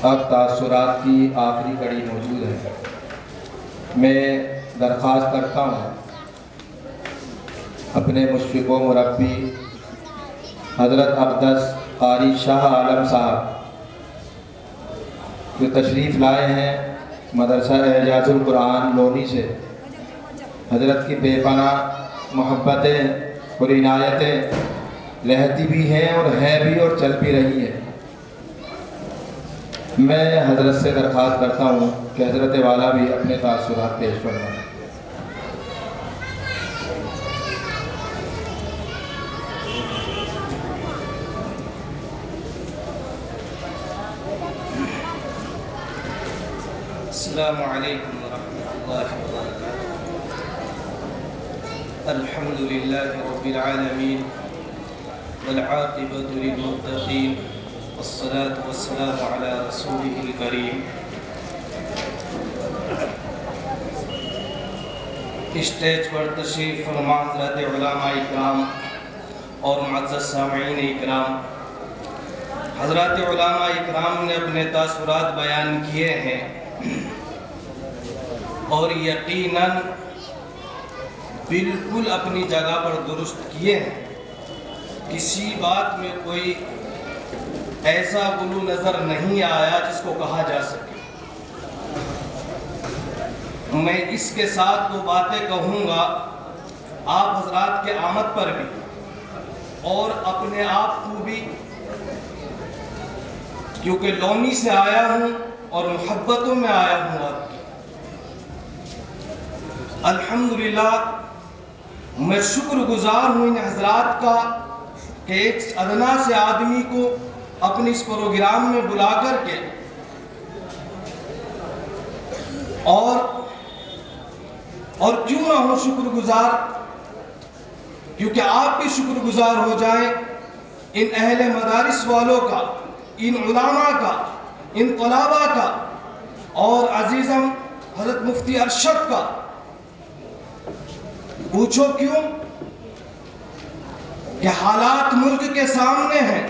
اب تاثرات کی آخری کڑی موجود ہے۔ میں درخواست کرتا ہوں اپنے مشفق و مربی حضرت اقدس قاری شاہ عالم صاحب جو تشریف لائے ہیں مدرسہ اعجاز القرآن لونی سے، حضرت کی بے پناہ محبتیں اور عنایتیں رہتی بھی ہیں اور ہے بھی اور چل بھی رہی ہیں۔ میں حضرت سے درخواست کرتا ہوں کہ حضرت والا بھی اپنے تاثرات پیش فرمائیں۔ السلام علیکم ورحمۃ اللہ وبرکاتہ۔ الحمد للہ رب العالمین والعاقبۃ للمتقین والصلاة والسلام علی رسولہ الکریم۔ اسٹیج پر تشریف فرما حضرات علماء اکرام اور معزز سامعین اکرام، حضرات علماء اکرام نے اپنے تاثرات بیان کیے ہیں اور یقیناً بالکل اپنی جگہ پر درست کیے ہیں۔ کسی بات میں کوئی ایسا غلو نظر نہیں آیا جس کو کہا جا سکے۔ میں اس کے ساتھ وہ باتیں کہوں گا آپ حضرات کے آمد پر بھی اور اپنے آپ کو بھی، کیونکہ لونی سے آیا ہوں اور محبتوں میں آیا ہوں آپ کی۔ الحمدللہ میں شکر گزار ہوں ان حضرات کا کہ ایک ادنا سے آدمی کو اپنے اس پروگرام میں بلا کر کے اور کیوں نہ ہوں شکر گزار، کیونکہ آپ بھی شکر گزار ہو جائیں ان اہل مدارس والوں کا، ان علماء کا، ان طلباء کا اور عزیزم حضرت مفتی ارشد کا۔ پوچھو کیوں؟ کہ حالات ملک کے سامنے ہیں۔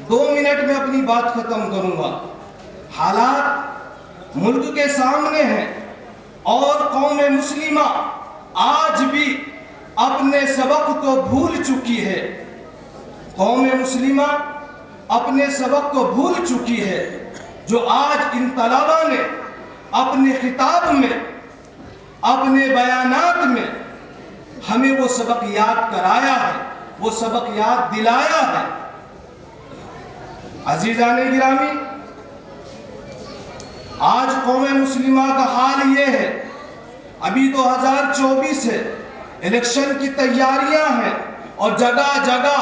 2 منٹ میں اپنی بات ختم کروں گا۔ حالات ملک کے سامنے ہیں اور قوم مسلمہ آج بھی اپنے سبق کو بھول چکی ہے۔ قوم مسلمہ اپنے سبق کو بھول چکی ہے، جو آج ان طلباء نے اپنے خطاب میں، اپنے بیانات میں ہمیں وہ سبق یاد کرایا ہے، وہ سبق یاد دلایا ہے۔ عزیزان گرامی، آج قوم مسلمہ کا حال یہ ہے، ابھی 2024 ہے، الیکشن کی تیاریاں ہیں اور جگہ جگہ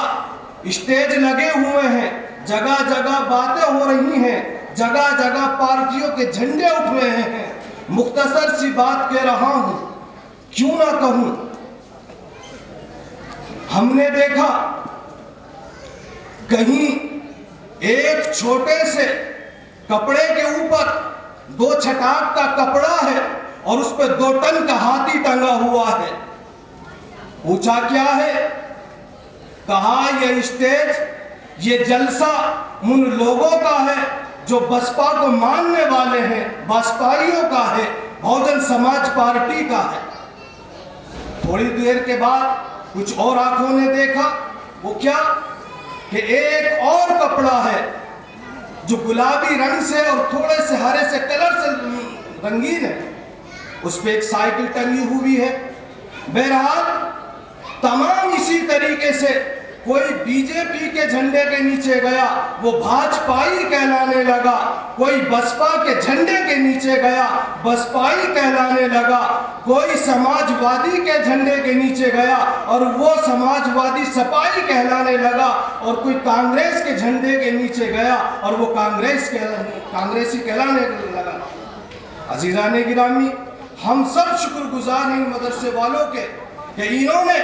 اسٹیج لگے ہوئے ہیں، جگہ جگہ باتیں ہو رہی ہیں، جگہ جگہ پارٹیوں کے جھنڈے اٹھ رہے ہیں۔ مختصر سی بات کہہ رہا ہوں، کیوں نہ کہوں، ہم نے دیکھا کہیں ایک چھوٹے سے کپڑے کے اوپر 2 چھٹاک کا کپڑا ہے اور اس پہ 2 ٹن کا ہاتھی ٹنگا ہوا ہے۔ پوچھا کیا ہے؟ کہا یہ اسٹیج، یہ جلسہ ان لوگوں کا ہے جو بسپا کو ماننے والے ہیں، بسپائیوں کا ہے، بہوجن سماج پارٹی کا ہے۔ تھوڑی دیر کے بعد کچھ اور آنکھوں نے دیکھا، وہ کیا کہ ایک اور کپڑا ہے جو گلابی رنگ سے اور تھوڑے سے ہرے سے کلر سے رنگین ہے، اس پہ ایک سائیکل ٹنگی ہوئی ہے۔ بہرحال تمام اسی طریقے سے کوئی بی جے پی کے جھنڈے کے نیچے گیا، وہ بھاجپائی کہلانے لگا، کوئی بسپا کے جھنڈے کے نیچے گیا، بسپائی کہلانے لگا، کوئی سماجوادی کے جھنڈے کے نیچے گیا اور وہ سماجوادی سپائی کہلانے لگا، اور کوئی کانگریس کے جھنڈے کے نیچے گیا اور وہ کانگریسی کہلانے لگا۔ عزیزان گرامی، ہم سب شکر گزار ہیں مدرسے والوں کے کہ انہوں نے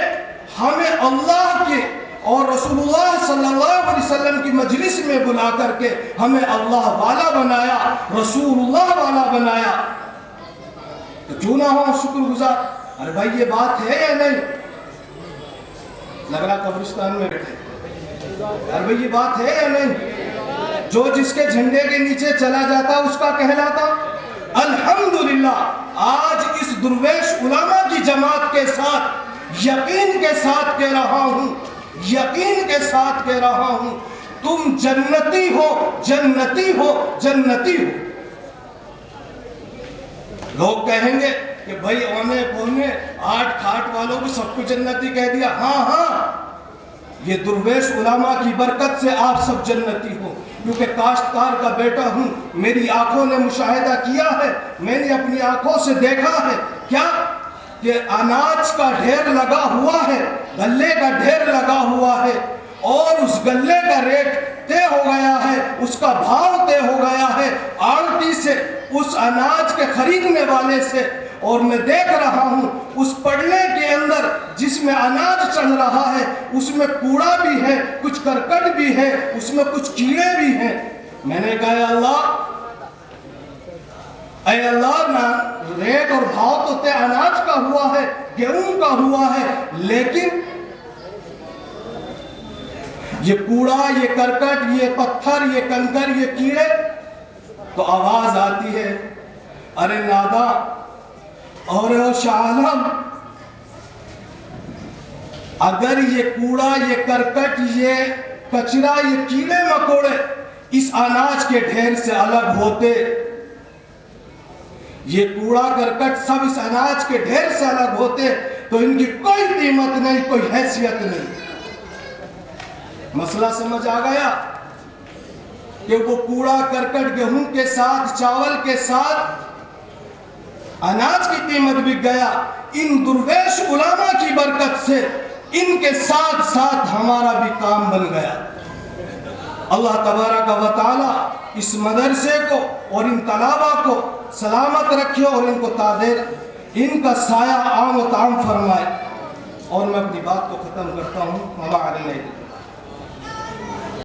ہمیں اللہ کے اور رسول اللہ صلی اللہ علیہ وسلم کی مجلس میں بلا کر کے ہمیں اللہ والا بنایا، رسول اللہ والا بنایا۔ تو کیوں نہ ہو شکر گزار؟ ارے بھائی یہ بات ہے یا نہیں؟ لگ رہا قبرستان میں بیٹھے۔ ارے بھائی یہ بات ہے یا نہیں؟ جو جس کے جھنڈے کے نیچے چلا جاتا اس کا کہلاتا۔ الحمدللہ آج اس درویش علماء کی جماعت کے ساتھ یقین کے ساتھ کہہ رہا ہوں، یقین کے ساتھ کہہ رہا ہوں، تم جنتی ہو، جنتی ہو، جنتی ہو۔ لوگ کہیں گے کہ بھائی اونے پونے آٹھ کھاٹ والوں کو سب کو جنتی کہہ دیا۔ ہاں ہاں، یہ درویش علماء کی برکت سے آپ سب جنتی ہو، کیونکہ کاشتکار کا بیٹا ہوں، میری آنکھوں نے مشاہدہ کیا ہے، میں نے اپنی آنکھوں سے دیکھا ہے کیا کہ اناج کا ڈھیر لگا ہوا ہے، غلے کا ڈھیر لگا ہوا ہے، اور اس غلے کا ریٹ طے ہو گیا ہے، اس کا بھاؤ طے ہو گیا ہے آڑتی سے، اس اناج کے خریدنے والے سے، اور میں دیکھ رہا ہوں اس پڑنے کے اندر جس میں اناج چڑھ رہا ہے اس میں کوڑا بھی ہے، کچھ کرکٹ بھی ہے، اس میں کچھ کیڑے بھی ہیں۔ میں نے کہا اے اللہ نا ریٹ اور بھاؤ تو طے اناج کا ہوا ہے، گیہوں کا ہوا ہے، لیکن یہ کوڑا، یہ کرکٹ، یہ پتھر، یہ کنکر، یہ کیڑے، تو آواز آتی ہے ارے نادا اور شاہ عالم، اگر یہ کوڑا، یہ کرکٹ، یہ کچرا، یہ کیڑے مکوڑے اس اناج کے ڈھیر سے الگ ہوتے، یہ کوڑا کرکٹ سب اس اناج کے ڈھیر سے الگ ہوتے تو ان کی کوئی قیمت نہیں، کوئی حیثیت نہیں۔ مسئلہ سمجھ آ گیا کہ وہ کوڑا کرکٹ گیہوں کے ساتھ، چاول کے ساتھ اناج کی قیمت بھی گیا، ان درویش علماء کی برکت سے ان کے ساتھ ساتھ ہمارا بھی کام بن گیا۔ اللہ تبارک و تعالی اس مدرسے کو اور ان طلباء کو سلامت رکھے اور ان کو تادیر، ان کا سایہ عام و تام فرمائے، اور میں اپنی بات کو ختم کرتا ہوں۔